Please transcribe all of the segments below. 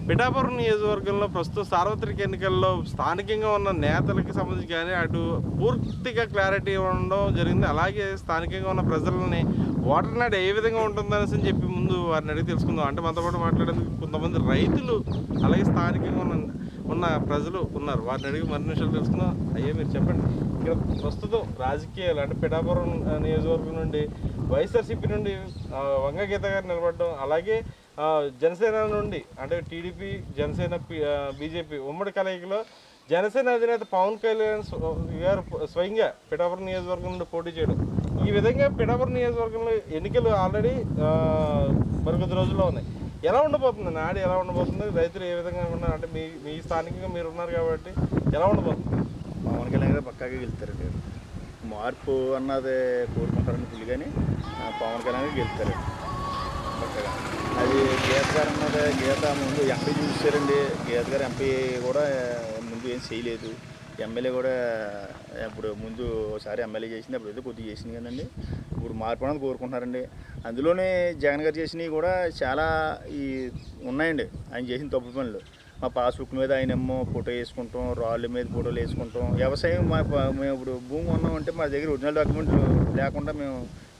పిఠాపురం నియోజకవర్గంలో ప్రస్తుత సార్వత్రిక ఎన్నికల్లో స్థానికంగా ఉన్న నేతలకి సంబంధించి కానీ అటు పూర్తిగా క్లారిటీ ఇవ్వడం జరిగింది. అలాగే స్థానికంగా ఉన్న ప్రజలని ఓటర్ నాడు ఏ విధంగా ఉంటుందనేసి చెప్పి ముందు వారిని అడిగి తెలుసుకుందాం. అంటే మనతో పాటు మాట్లాడేందుకు కొంతమంది రైతులు అలాగే స్థానికంగా ఉన్న ప్రజలు ఉన్నారు. వారిని అడిగి మరిన్ని విషయాలు తెలుసుకుందాం. అయ్యే మీరు చెప్పండి, ఇక్కడ ప్రస్తుతం రాజకీయాలు అంటే పిఠాపురం నియోజకవర్గం నుండి వైఎస్ఆర్సీపీ నుండి వంగ గీత గారు నిలబడడం, అలాగే జనసేన నుండి అంటే టీడీపీ జనసేన బీజేపీ ఉమ్మడి కలయికలో జనసేన అధినేత పవన్ కళ్యాణ్ గారు స్వయంగా పిఠాపురం నియోజకవర్గం నుండి పోటీ చేయడం, ఈ విధంగా పిఠాపురం నియోజకవర్గంలో ఎన్నికలు ఆల్రెడీ మరికొద్ది రోజుల్లో ఉన్నాయి. ఎలా ఉండబోతుంది నాడు, ఎలా ఉండబోతుంది, రైతులు ఏ విధంగా ఉన్నారు అంటే మీ స్థానికంగా మీరు ఉన్నారు కాబట్టి ఎలా ఉండబోతుంది? పవన్ కళ్యాణ్ గారు పక్కాగా గెలుస్తారండి. మార్పు అన్నది కోరుకుంటారని ఫుల్ కానీ పవన్ కళ్యాణ్ గారు గెలుస్తారండి పక్కగా. అది గీత గారు అన్నది గీత ముందు ఎంపీ చూసారండి. గీత గారు ఎంపీ కూడా ముందు ఏం చేయలేదు. ఎమ్మెల్యే కూడా ఇప్పుడు ముందు ఒకసారి ఎమ్మెల్యే చేసింది, అప్పుడు ఏదో కొద్దిగా చేసింది కదండి. ఇప్పుడు మార్పు అనేది కోరుకుంటున్నారండి. అందులోనే జగన్ గారు చేసినవి కూడా చాలా ఉన్నాయండి. ఆయన చేసిన తప్పు పనులు. మా పాస్బుక్ మీద ఆయనేమో ఫోటో వేసుకుంటాం, రాళ్ళ మీద ఫోటోలు వేసుకుంటాం. వ్యవసాయం మేము ఇప్పుడు భూమి ఉన్నామంటే మా దగ్గర ఒరిజినల్ డాక్యుమెంట్లు లేకుండా మేము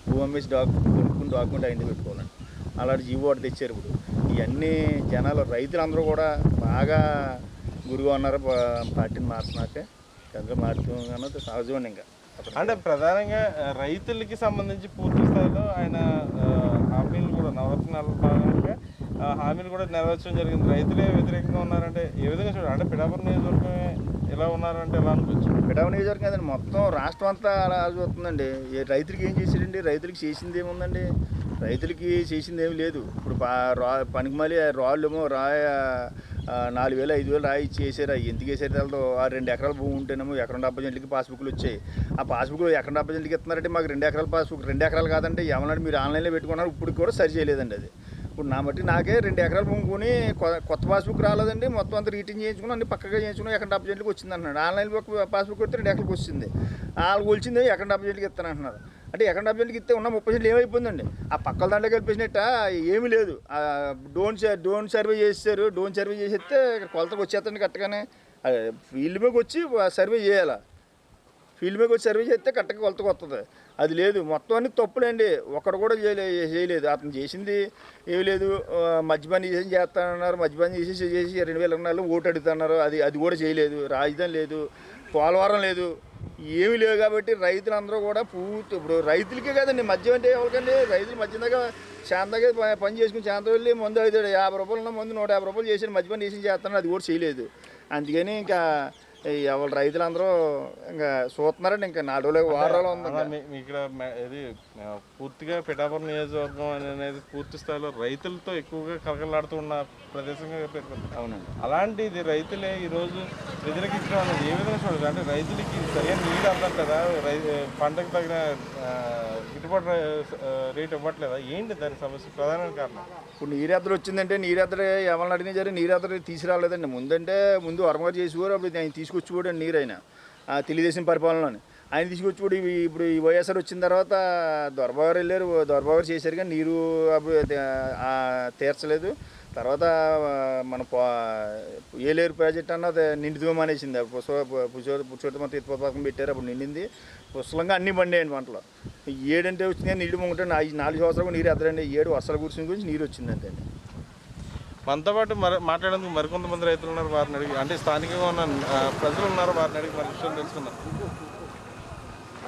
భూమి అమ్మేసి కొనుక్కుని డాక్యుమెంట్ ఆయన పెట్టుకోవాలండి. అలాంటి జీవో ఒకటి తెచ్చారు. ఇప్పుడు ఇవన్నీ జనాలు రైతులందరూ కూడా బాగా గురుగా ఉన్నారు. పార్టీని మార్చినాక అందులో మారుతున్నది సహజం. ఇంకా అంటే ప్రధానంగా రైతులకి సంబంధించి పూర్తి స్థాయిలో ఆయన హామీలు కూడా నవరత్నాల భాగంగా హామీలు కూడా నెరవేర్చడం జరిగింది. రైతులే వ్యతిరేకంగా ఉన్నారంటే ఏ విధంగా చూడాలి? అంటే పిఠాపురం నియోజకవర్గం ఎలా ఉన్నారంటే ఎలా అనిపించు? పిఠాపురం నియోజకవర్గం కదండి, మొత్తం రాష్ట్రం అంతా అలా చూస్తుందండి. రైతులకి ఏం చేసాడండి? రైతులకి చేసింది ఏముందండి? రైతులకి చేసింది ఏమి లేదు. ఇప్పుడు పనికిమాలి రాళ్ళు ఏమో 4,000 5,000 రాయి ఇచ్చేసారు. ఎందుకు వేసారు తెలదు. ఆ 2 ఎకరాల భూమి ఉంటేనేమో ఎకరం 70 సెంట్లకి పాస్బుక్లు వచ్చాయి. ఆ పాస్బుక్ ఎకరం 70 సెంట్లకి ఇస్తున్నారంటే మాకు 2 ఎకరాల పాస్బుక్ 2 ఎకరాలు కాదంటే ఏమన్నాడు మీరు ఆన్లైన్లో పెట్టుకున్నారు. ఇప్పుడు కూడా సరి చేయలేదండి అది. ఇప్పుడు నా బట్టి నాకే 2 ఎకరాల భూమి కొని కొత్త పాస్బుక్ రాలేదండి. మొత్తం అంతా రీటింగ్ చేయించుకుని అన్ని పక్కగా చేయించుకుని ఎకరం 70 సెంట్లకి వచ్చింది అంటున్నాడు. ఆన్లైన్ పాస్బుక్ వస్తే 2 ఎకరాలకు వచ్చింది. వాళ్ళకి వచ్చింది ఎకరం 70 సెంట్లకి ఇస్తాను అంటున్నారు. అంటే ఎకరం 70 సెంట్లకి ఇస్తే ఉన్న 30 సెంట్లు ఏమైపోయిందండి? ఆ పక్కల దాంట్లో కలిపేసినట్ట ఏమీ లేదు. డ్రోన్ సర్వే చేశారు. డ్రోన్ సర్వే చేసేస్తే ఇక్కడ కొలతకు వచ్చేస్తండి కరెక్ట్గానే. ఫీల్డ్ మీదకి వచ్చి సర్వే చేయాలి. ఫీల్డ్ మీదకి వచ్చి సర్వే చేస్తే కరెక్ట్గా కొలతకు వస్తుంది. అది లేదు. మొత్తం అన్ని తప్పులండి. ఒక్కడు కూడా చేయలేదు. అతను చేసింది ఏమి లేదు. మద్యపానం చేస్తానన్నారు. మద్యపానం చేసి 2024 ఓటు అడుగుతున్నారు. అది కూడా చేయలేదు. రాజధాని లేదు, పోలవరం లేదు, ఏమీ లేవు. కాబట్టి రైతులందరూ కూడా పూర్తి ఇప్పుడు రైతులకే కదండి. మద్యం అంటే ఎవరికండి? రైతులు మద్యం దాకా శాంతంగా పని చేసుకుని శాంతం వెళ్ళి మందు అవుతాడు. 50 రూపాయలు ఉన్న మందు 150 రూపాయలు చేసి మద్యపానం చేసి చేస్తాను. అది కూడా చేయలేదు. అందుకని ఇంకా ఎవరు రైతులందరూ ఇంకా చూస్తున్నారండి. ఇంకా 4 రోజులు 6 రోజులు ఉంది. ఇక్కడ ఇది పూర్తిగా పిఠాపురం నియోజకవర్గం అనేది పూర్తి స్థాయిలో రైతులతో ఎక్కువగా కలకలాడుతూ ఉన్న ప్రదేశంగా పేర్కొంది. అవునండి. అలాంటిది రైతులే ఈరోజు ప్రజలకు ఇష్టం అనేది ఏ విధంగా చూడాలి? అంటే రైతులకి సరైన నీరు అందట్లేదా? పంటకు తగిన గిట్టుబాటు రేట్ ఇవ్వట్లేదా? ఏంటి దాని సమస్య ప్రధాన కారణం? ఇప్పుడు నీరెద్దరు వచ్చిందంటే నీరెద్దరు ఎవరిని అడిగినా సరే నీరెద్దరు తీసుకురాలేదండి. ముందు వరమగారు చేసేవారు. అప్పుడు ఆయన తీసుకొచ్చి కూడా నీరు ఆయన తెలుగుదేశం పరిపాలనలోని ఆయన తీసుకొచ్చి కూడా ఇప్పుడు ఈ వైఎస్ఆర్ వచ్చిన తర్వాత దొరబాబు గారు వెళ్ళారు. దొరబాబు గారు చేశారు కానీ నీరు అప్పుడు తీర్చలేదు. తర్వాత మన ఏలేరు ప్రాజెక్ట్ అన్నది నిండుగా మానేసింది. పురుషోత్తమ తీర్థ పథకం పెట్టారు. అప్పుడు నిండింది పుష్కలంగా అన్నీ పండేయండి పంటలు. 7 అంటే వచ్చింది నీళ్ళు ముంగంటే 4 సంవత్సరాలు నీరు ఎద్దరండి. 7 వర్షాల గురించి నీరు వచ్చిందంటే అండి. మనతో పాటు మాట్లాడేందుకు మరికొంతమంది రైతులు ఉన్నారు. వారిని అడిగి అంటే స్థానికంగా ఉన్న ప్రజలు ఉన్నారు. వారిని అడిగి మరి విషయాలు తెలుసుకున్నారు.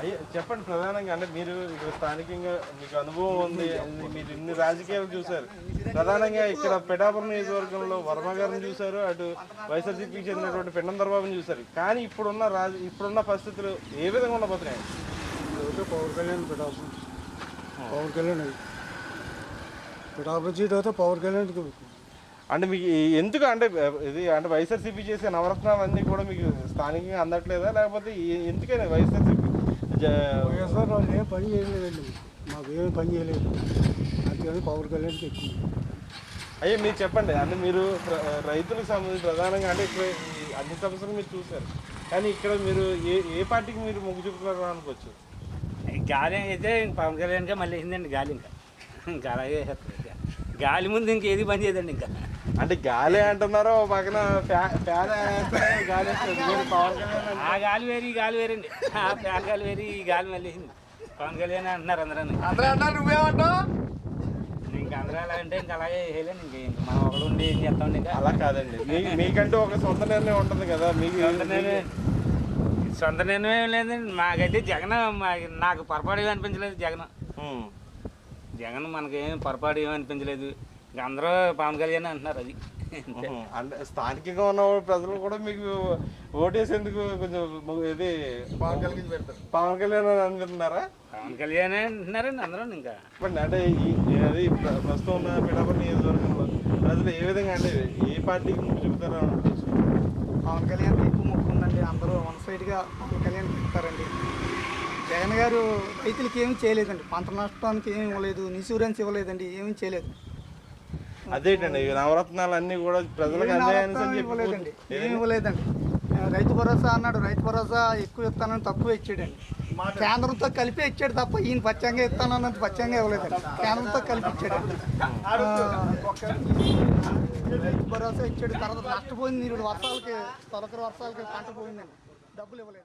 అయ్యే చెప్పండి, ప్రధానంగా అంటే మీరు ఇక్కడ స్థానికంగా మీకు అనుభవం ఉంది, మీరు ఇన్ని రాజకీయాలు చూశారు. ప్రధానంగా ఇక్కడ పిఠాపురం నియోజకవర్గంలో వర్మ గారిని చూశారు, అటు వైఎస్ఆర్సీపీకి చెందినటువంటి పెండం దొరబాబుని చూశారు. కానీ ఇప్పుడున్న పరిస్థితులు ఏ విధంగా ఉండబోతున్నాయి? పవన్ కళ్యాణ్ పిఠాపురం సీట్ అయితే పవన్ కళ్యాణ్. అంటే మీకు ఎందుకు అంటే ఇది అంటే వైఎస్ఆర్సీపీ చేసే నవరత్నాలు అన్నీ కూడా మీకు స్థానికంగా అందట్లేదా? లేకపోతే ఎందుకైనా వైఎస్ఆర్సీపీ వైఎస్ఆర్ వాళ్ళు ఏం పని చేయలేదండి. మాకు ఏమి పని చేయలేదు. అందుకని పవన్ కళ్యాణ్కి ఎక్కువ. అయ్యే మీరు చెప్పండి, అంటే మీరు రైతులకు సంబంధించి ప్రధానంగా అంటే ఇక్కడ అన్ని సమస్యలు మీరు చూశారు. కానీ ఇక్కడ మీరు ఏ పార్టీకి మీరు మొగ్గు చూపుతున్నారు అనుకోవచ్చు? గాలి అయితే పవన్ కళ్యాణ్గా మళ్ళీ వేసిందండి. గాలి ఇంకా అలాగే గాలి ముందు ఇంకేది పని చేయదండి. ఇంకా అంటే గాలి అంటున్నారు ఓ పక్కన ఫ్యాన్ గాలి వస్తుంది. మీరు పవన్ కళ్యాణ్ ఆ గాలి వేరు ఈ గాలి వేరండి. ఆ ఫ్యాన్ గాలి వేరు ఈ గాలి మళ్ళీ పవన్ కళ్యాణ్ అంటున్నారు అందరూ. అందరూ అన్నారు, నువ్వేమంటావు? ఇంకా అందరూ ఎలా అంటే ఇంకా అలాగే వేయలేను. ఇంక మనం ఒకడు ఉండి ఏం చేస్తామండి. ఇంకా అలా కాదండి, మీకంటూ ఒక సొంత నిర్ణయం ఉంటుంది కదా. మీకు సొంత నిర్ణయం ఏం లేదండి. మాకైతే జగన్ నాకు పొరపాటు ఏమీ అనిపించలేదు. జగన్ మనకేం పొరపాటు ఏమీ అనిపించలేదు. ఇంక అందరూ పవన్ కళ్యాణ్ అంటున్నారు. అది అంటే స్థానికంగా ఉన్న ప్రజలు కూడా మీకు ఓటేసేందుకు కొంచెం ఇది పవన్ కళ్యాణ్ అని అనుకుంటున్నారా? పవన్ కళ్యాణ్ అంటున్నారండి అందరూ. ఇంకా చెప్పండి, అంటే అది ప్రస్తుతం ఉన్న పిఠాపురం నియోజకవర్గంలో ప్రజలు ఏ విధంగా అంటే ఏ పార్టీకి ముందు చూపుతారో పవన్ కళ్యాణ్ ఎక్కువ మొక్కు ఉందండి. అందరూ వన్ సైడ్గా పవన్ కళ్యాణ్ చెప్తారండి. జగన్ గారు రైతులకి ఏమీ చేయలేదండి. పంట నష్టానికి ఏమి ఇవ్వలేదు, ఇన్సూరెన్స్ ఇవ్వలేదండి, ఏమీ చేయలేదు. అదేంటండి ఈ నవరత్నాలు అన్నీ కూడా ప్రజలకు అందాయని ఇవ్వలేదండి, ఏమి ఇవ్వలేదండి. రైతు భరోసా అన్నాడు, రైతు భరోసా ఎక్కువ ఇస్తానని తక్కువ ఇచ్చాడండి. కేంద్రంతో కలిపి ఇచ్చాడు తప్ప ఈయన పచ్చంగా ఇస్తానన్నది పచ్చంగా ఇవ్వలేదండి. కేంద్రంతో కలిపి ఇచ్చాడండి. రైతు భరోసా ఇచ్చాడు, తర్వాత నష్టపోయింది. 2 వర్షాలకి తొలకరి వర్షాలకి పంట పోయిందండి, డబ్బులు ఇవ్వలేదు.